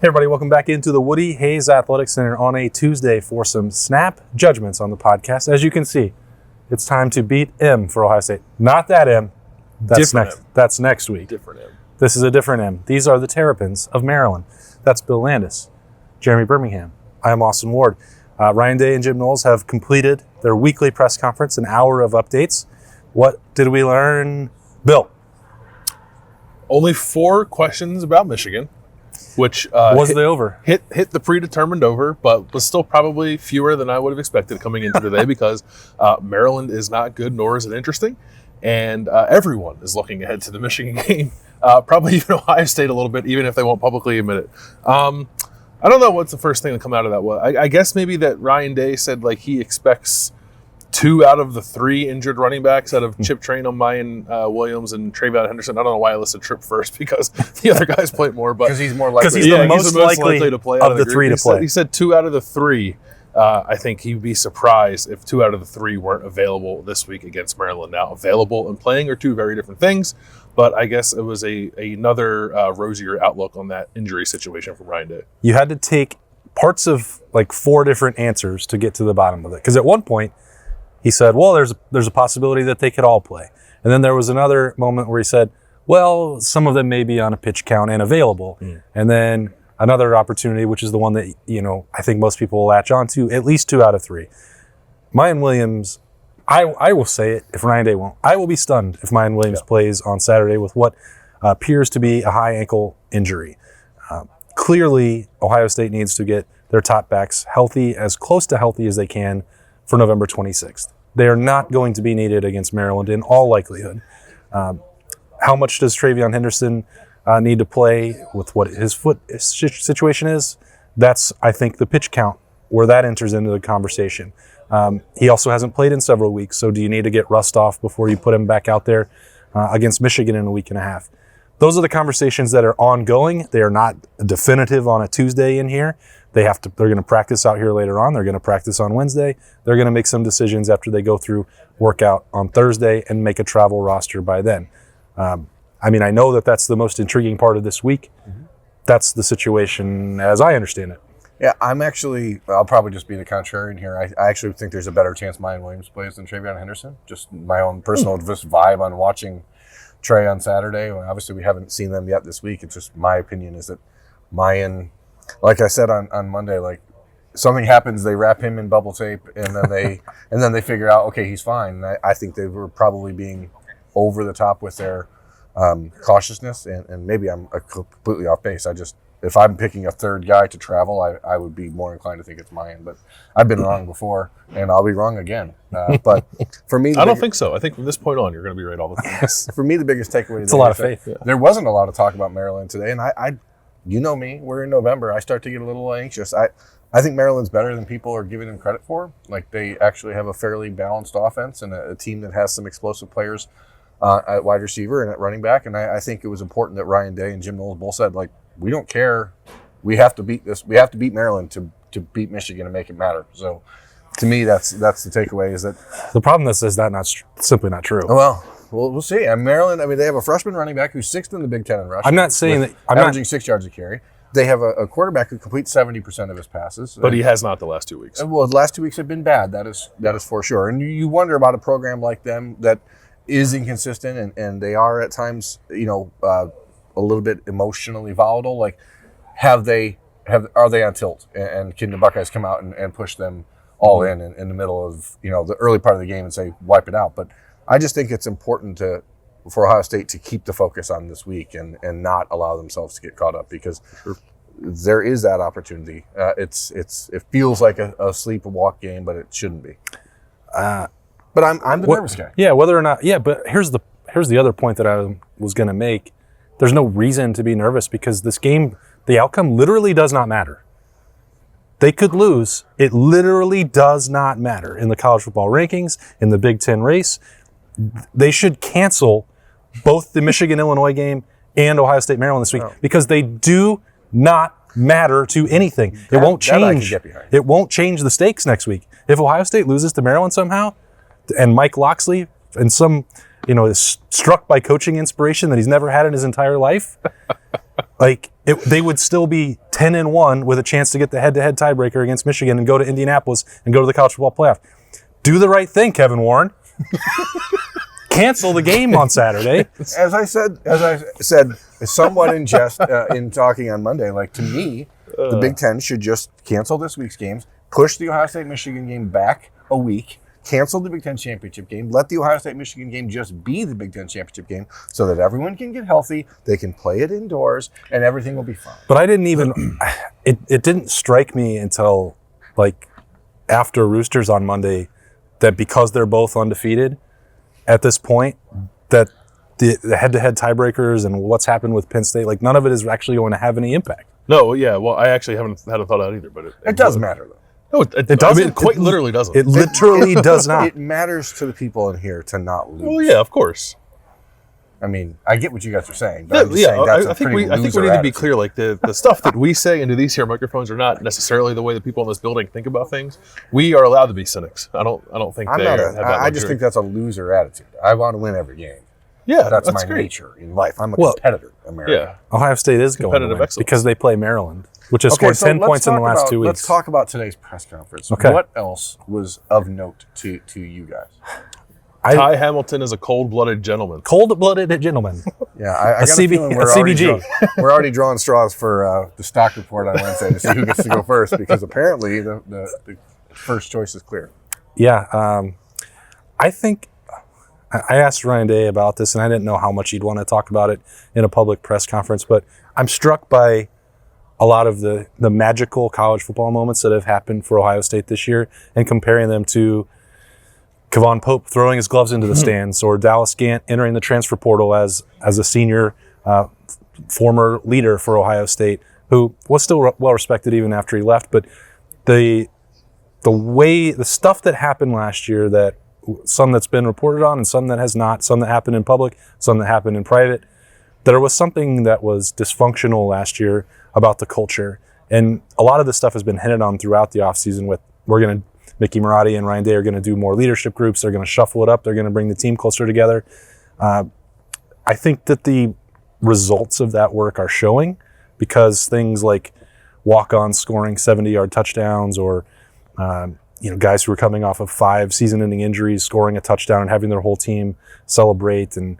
Hey everybody, welcome back into the Woody Hayes Athletic Center on a Tuesday for some snap judgments on the podcast. As you can see, it's time to beat M for Ohio State. Not that M. That's next week. Different M. This is a different M. These are the Terrapins of Maryland. That's Bill Landis, Jeremy Birmingham. I am Austin Ward. Ryan Day and Jim Knowles have completed their weekly press conference, an hour of updates. What did we learn, Bill? Only 4 questions about Michigan, which was the over? Hit the predetermined over, but was still probably fewer than I would have expected coming into today because Maryland is not good, nor is it interesting, and everyone is looking ahead to the Michigan game. Probably even Ohio State a little bit, even if they won't publicly admit it. I don't know what's the first thing to come out of that. Well, I guess maybe that Ryan Day said like he expects 2 out of the 3 injured running backs out of Chip Traynham, Mayan Williams, and Travion Henderson. I don't know why I listed Tripp first because the other guys played more, but because he's more likely. Because he's the most likely to play of the 3 to play. He said 2 out of the 3. I think he'd be surprised if 2 out of the 3 weren't available this week against Maryland. Now, available and playing are 2 very different things, but I guess it was another rosier outlook on that injury situation from Ryan Day. You had to take parts of like 4 different answers to get to the bottom of it. Because at one point, he said, well, there's a possibility that they could all play. And then there was another moment where he said, well, some of them may be on a pitch count and available. And then another opportunity, which is the one that, I think most people will latch on to, at least 2 out of 3. Mayan Williams, I will say it if Ryan Day won't. I will be stunned if Mayan Williams plays on Saturday with what appears to be a high ankle injury. Clearly, Ohio State needs to get their top backs healthy, as close to healthy as they can for November 26th. They are not going to be needed against Maryland in all likelihood. How much does Travion Henderson need to play with what his foot situation is? That's, I think, the pitch count where that enters into the conversation. He also hasn't played in several weeks, so do you need to get rust off before you put him back out there against Michigan in a week and a half? Those are the conversations that are ongoing. They are not definitive on a Tuesday in here. They're going to practice out here later on. They're going to practice on Wednesday. They're going to make some decisions after they go through workout on Thursday and make a travel roster by then. I know that that's the most intriguing part of this week. That's the situation as I understand it. Yeah, I'll probably just be the contrarian here. I actually think there's a better chance Mayan Williams plays than Travion Henderson. Just my own personal just vibe on watching Trey on Saturday. Obviously, we haven't seen them yet this week. It's just my opinion is that Mayan, like I said on Monday, like something happens, they wrap him in bubble tape, and then they figure out, okay, he's fine. And I think they were probably being over the top with their cautiousness, and maybe I'm completely off base. If I'm picking a third guy to travel, I would be more inclined to think it's Mayan. But I've been wrong before, and I'll be wrong again. But for me, I don't think so. I think from this point on, you're going to be right all the time. For me, the biggest takeaway it's a lot of faith. There wasn't a lot of talk about Maryland today, and I you know me, we're in November. I start to get a little anxious. I think Maryland's better than people are giving them credit for. Like, they actually have a fairly balanced offense and a team that has some explosive players at wide receiver and at running back. And I think it was important that Ryan Day and Jim Knowles both said, like, we don't care. We have to beat this. We have to beat Maryland to beat Michigan and make it matter. So, to me, that's the takeaway. Is that the problem is that simply not true. Well, we'll see. And Maryland, they have a freshman running back who's 6th in the Big Ten in rushing. I'm not saying that I'm averaging 6 yards a carry. They have a quarterback who completes 70% of his passes, but he has not the last 2 weeks. Well, the last 2 weeks have been bad. That is for sure. And you wonder about a program like them that is inconsistent and they are at times, a little bit emotionally volatile. Like, are they on tilt? And can the Buckeyes come out and push them all in the middle of the early part of the game and say wipe it out? But I just think it's important for Ohio State to keep the focus on this week and not allow themselves to get caught up, because there is that opportunity. It feels like a sleepwalk game, but it shouldn't be. But I'm the nervous guy. Yeah, whether or not. Yeah, but here's the other point that I was going to make. There's no reason to be nervous because this game, the outcome literally does not matter. They could lose. It literally does not matter in the college football rankings, in the Big Ten race. They should cancel both the Michigan-Illinois game and Ohio State-Maryland this week because they do not matter to anything. It won't change. It won't change the stakes next week. If Ohio State loses to Maryland somehow, and Mike Locksley and is struck by coaching inspiration that he's never had in his entire life, Like they would still be 10-1 with a chance to get the head-to-head tiebreaker against Michigan and go to Indianapolis and go to the college football playoff. Do the right thing, Kevin Warren. Cancel the game on Saturday. As I said, somewhat in jest in talking on Monday. Like, to me, the Big Ten should just cancel this week's games, push the Ohio State-Michigan game back a week, cancel the Big Ten championship game, let the Ohio State-Michigan game just be the Big Ten championship game so that everyone can get healthy, they can play it indoors, and everything will be fine. But I didn't even, it didn't strike me until like after Roosters on Monday that because they're both undefeated at this point, that the head-to-head tiebreakers and what's happened with Penn State, like none of it is actually going to have any impact. No, yeah. Well, I actually hadn't thought out either, but it does matter, though. No, it doesn't. I mean, it quite literally doesn't. It literally does not. It matters to the people in here to not lose. Well, yeah, of course. I mean, I get what you guys are saying. But I'm just saying that's I think we need to be clear. Like the stuff that we say into these here microphones are not necessarily the way that people in this building think about things. We are allowed to be cynics. I don't think they have that luxury. I just think that's a loser attitude. I want to win every game. Yeah, that's my great. nature in life. I'm a competitor, America. Yeah, Ohio State is going to win because they play Maryland, which has scored 10 points in the last 2 weeks. Let's talk about today's press conference. Okay. What else was of note to you guys? Ty Hamilton is a cold-blooded gentleman. Cold-blooded gentleman. Yeah, I got a feeling we're already drawing straws for the stock report on Wednesday to see who gets to go first, because apparently the first choice is clear. Yeah, I think I asked Ryan Day about this, and I didn't know how much he'd want to talk about it in a public press conference, but I'm struck by a lot of the magical college football moments that have happened for Ohio State this year and comparing them to Kevon Pope throwing his gloves into the stands, or Dallas Gant entering the transfer portal as a senior former leader for Ohio State, who was still well respected even after he left. But the stuff that happened last year, that some that's been reported on and some that has not, some that happened in public, some that happened in private, there was something that was dysfunctional last year about the culture. And a lot of this stuff has been hinted on throughout the offseason with Mickey Marotti and Ryan Day are going to do more leadership groups. They're going to shuffle it up. They're going to bring the team closer together. I think that the results of that work are showing, because things like walk-ons scoring 70-yard touchdowns, or guys who are coming off of 5 season-ending injuries scoring a touchdown and having their whole team celebrate, and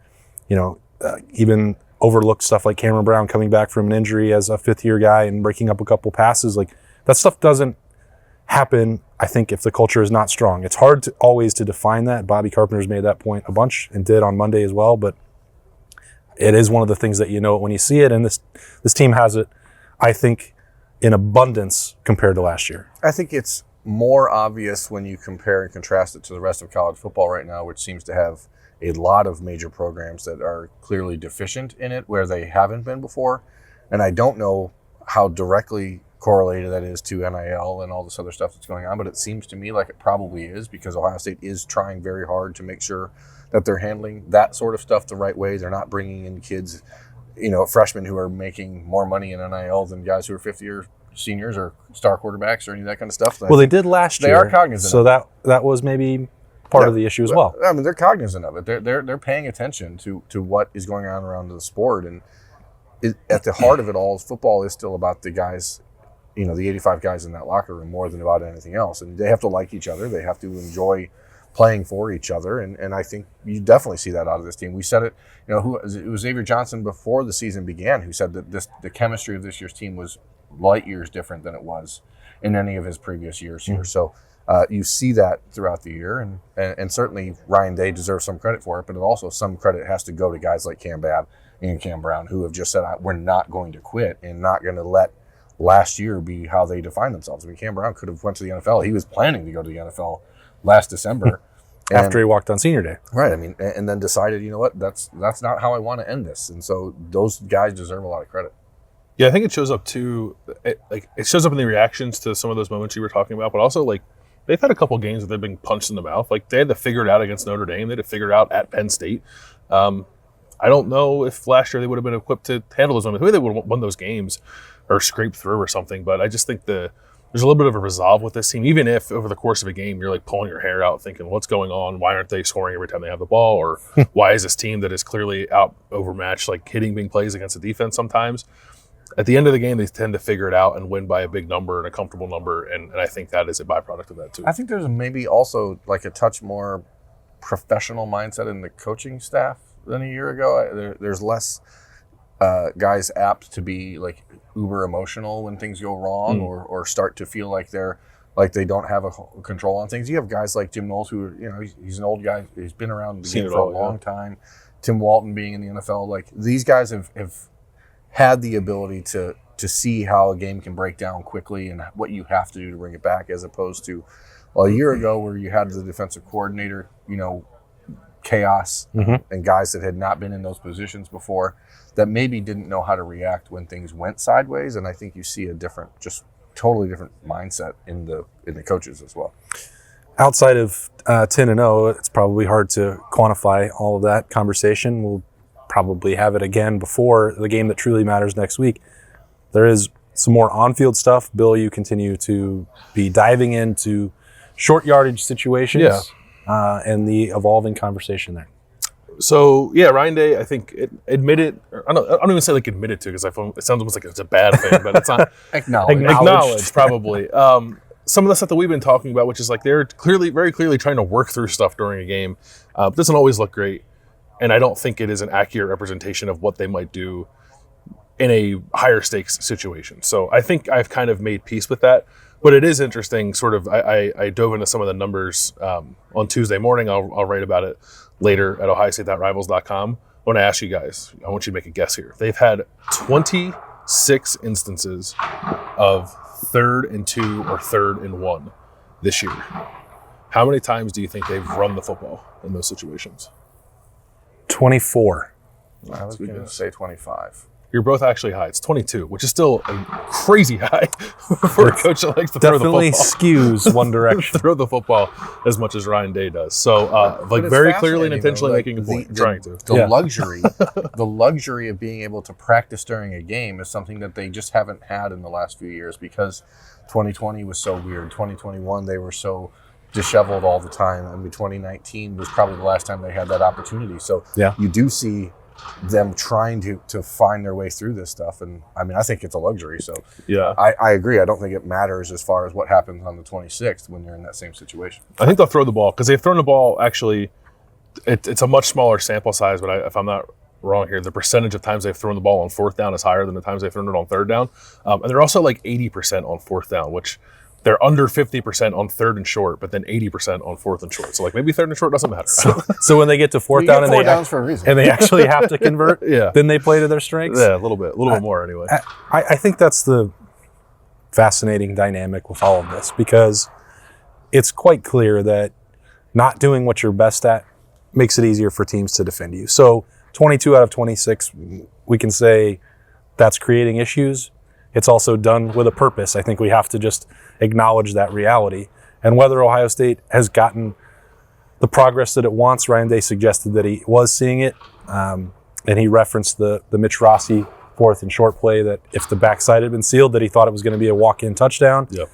even overlooked stuff like Cameron Brown coming back from an injury as a 5th-year guy and breaking up a couple passes. Like, that stuff doesn't happen, I think, if the culture is not strong. It's hard always to define that. Bobby Carpenter's made that point a bunch and did on Monday as well, but it is one of the things that you know it when you see it, and this team has it, I think, in abundance compared to last year. I think it's more obvious when you compare and contrast it to the rest of college football right now, which seems to have a lot of major programs that are clearly deficient in it where they haven't been before. And I don't know how directly correlated that is to NIL and all this other stuff that's going on, but it seems to me like it probably is, because Ohio State is trying very hard to make sure that they're handling that sort of stuff the right way. They're not bringing in kids, freshmen who are making more money in NIL than guys who are 5th-year seniors or star quarterbacks or any of that kind of stuff. Well, they did last year. They are cognizant. So that was maybe part of the issue as well. I mean, they're cognizant of it. They're paying attention to what is going on around the sport, and at the heart of it all, football is still about the guys, the 85 guys in that locker room, more than about anything else. And they have to like each other. They have to enjoy playing for each other. And I think you definitely see that out of this team. We said it, it was Xavier Johnson before the season began who said that the chemistry of this year's team was light years different than it was in any of his previous years here. So you see that throughout the year. And certainly Ryan Day deserves some credit for it, but also some credit has to go to guys like Cam Babb and Cam Brown, who have just said, we're not going to quit and not going to let last year be how they define themselves. I mean, Cam Brown could have went to the NFL. He was planning to go to the NFL last December. After he walked on senior day. Right. I mean, and then decided, that's not how I want to end this. And so those guys deserve a lot of credit. Yeah, I think it shows up too. It shows up in the reactions to some of those moments you were talking about, but also they've had a couple games that they've been punched in the mouth. Like, they had to figure it out against Notre Dame. They had to figure it out at Penn State. I don't know if last year they would have been equipped to handle those moments. Maybe they would have won those games or scraped through or something. But I just think the there's a little bit of a resolve with this team, even if over the course of a game you're like pulling your hair out thinking, what's going on? Why aren't they scoring every time they have the ball? Or why is this team that is clearly out overmatched, like hitting big plays against the defense sometimes? At the end of the game, they tend to figure it out and win by a big number and a comfortable number, and I think that is a byproduct of that too. I think there's maybe also like a touch more professional mindset in the coaching staff than a year ago. There's less guys apt to be like uber emotional when things go wrong or start to feel like they don't have a control on things. You have guys like Jim Knowles who, he's an old guy. He's been around the game for a long time. Tim Walton being in the NFL. Like these guys have had the ability to see how a game can break down quickly and what you have to do to bring it back, as opposed to a year ago where you had the defensive coordinator, chaos and guys that had not been in those positions before that maybe didn't know how to react when things went sideways. And I think you see a totally different mindset in the coaches as well. Outside of 10-0, it's probably hard to quantify all of that conversation. We'll probably have it again before the game that truly matters next week. There is some more on-field stuff. Bill, you continue to be diving into short yardage situations and the evolving conversation there. So, Ryan Day, I think admitted, I don't even say like admitted to, because it sounds almost like it's a bad thing, but it's not. Acknowledged, probably. Some of the stuff that we've been talking about, which is like they're very clearly trying to work through stuff during a game. Doesn't always look great. And I don't think it is an accurate representation of what they might do in a higher stakes situation. So I think I've kind of made peace with that. But it is interesting, sort of, I dove into some of the numbers on Tuesday morning. I'll write about it later at ohiostate.rivals.com. When I ask you guys, I want you to make a guess here. They've had 26 instances of 3rd and 2 or 3rd and 1 this year. How many times do you think they've run the football in those situations? 24. I was going to say 25. You're both actually high. It's 22, which is still a crazy high for a coach that likes to throw the football. Definitely skews one direction. Throw the football as much as Ryan Day does. So, very clearly and intentionally making a point, trying to. The luxury of being able to practice during a game is something that they just haven't had in the last few years, because 2020 was so weird. 2021, they were so disheveled all the time. 2019 was probably the last time they had that opportunity. So you do see them trying to find their way through this stuff. And I think it's a luxury. So I agree. I don't think it matters as far as what happens on the 26th when you're in that same situation. I think they'll throw the ball, because they've thrown the ball, actually, it's a much smaller sample size, but if I'm not wrong here, the percentage of times they've thrown the ball on 4th down is higher than the times they've thrown it on 3rd down. And they're also like 80% on 4th down, which they're under 50% on 3rd and short, but then 80% on 4th and short. So like maybe 3rd and short doesn't matter. So when they get to 4th down and they actually have to convert, then they play to their strengths? Yeah, a little bit more anyway. I think that's the fascinating dynamic with all of this, because it's quite clear that not doing what you're best at makes it easier for teams to defend you. So 22 out of 26, we can say that's creating issues. It's also done with a purpose. I think we have to just acknowledge that reality. And whether Ohio State has gotten the progress that it wants, Ryan Day suggested that he was seeing it. And he referenced the Mitch Rossi 4th and short play, that if the backside had been sealed, that he thought it was going to be a walk-in touchdown. Yep.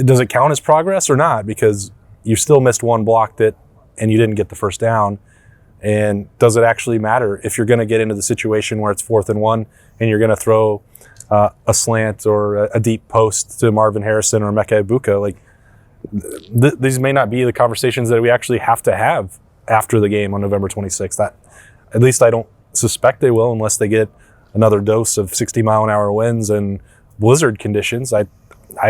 Does it count as progress or not? Because you still missed one block and you didn't get the first down. And does it actually matter if you're going to get into the situation where it's 4th and 1 and you're going to throw a slant or a deep post to Marvin Harrison or Mecca Ibuka? Like, these may not be the conversations that we actually have to have after the game on November 26th. At least I don't suspect they will, unless they get another dose of 60-mile-an-hour winds and blizzard conditions. I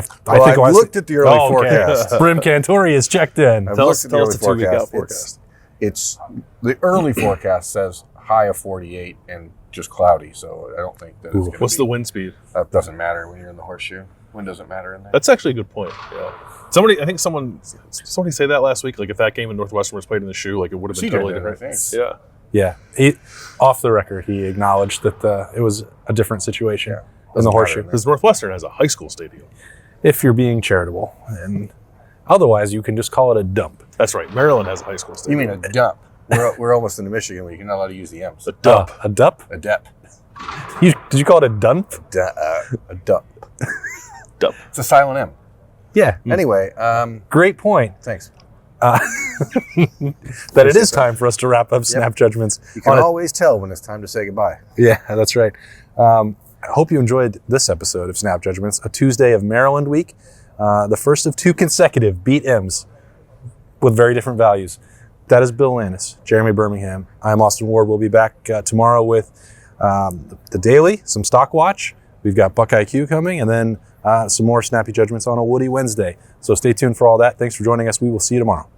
think I've looked at the early forecast. Brim Cantori is checked in. Tell us the 2-week out forecast. It's the early forecast says high of 48 and just cloudy, so I don't think that it's going to What's the wind speed? That doesn't matter when you're in the horseshoe. Wind doesn't matter in there. That's actually a good point. Yeah. I think somebody say that last week. Like if that game in Northwestern was played in the shoe, like it would have been totally different. Yeah. He, off the record, he acknowledged that it was a different situation in the horseshoe. Because Northwestern has a high school stadium. If you're being charitable, and otherwise you can just call it a dump. That's right. Maryland has a high school stadium. You mean a dump? We're almost into Michigan where you're not allowed to use the M's. A dump. A dump? A dep. Did you call it a dump? A dump. Dub. It's a silent M. Yeah. Anyway, Great point. thanks. That it is time for us to wrap up Snap Judgments. You can always tell when it's time to say goodbye. Yeah, that's right. I hope you enjoyed this episode of Snap Judgments, a Tuesday of Maryland week, the first of 2 consecutive beat M's with very different values. That is Bill Lannis, Jeremy Birmingham. I'm Austin Ward. We'll be back tomorrow with the Daily, some Stock Watch. We've got Buckeye Q coming, and then some more Snappy Judgments on a Woody Wednesday. So stay tuned for all that. Thanks for joining us. We will see you tomorrow.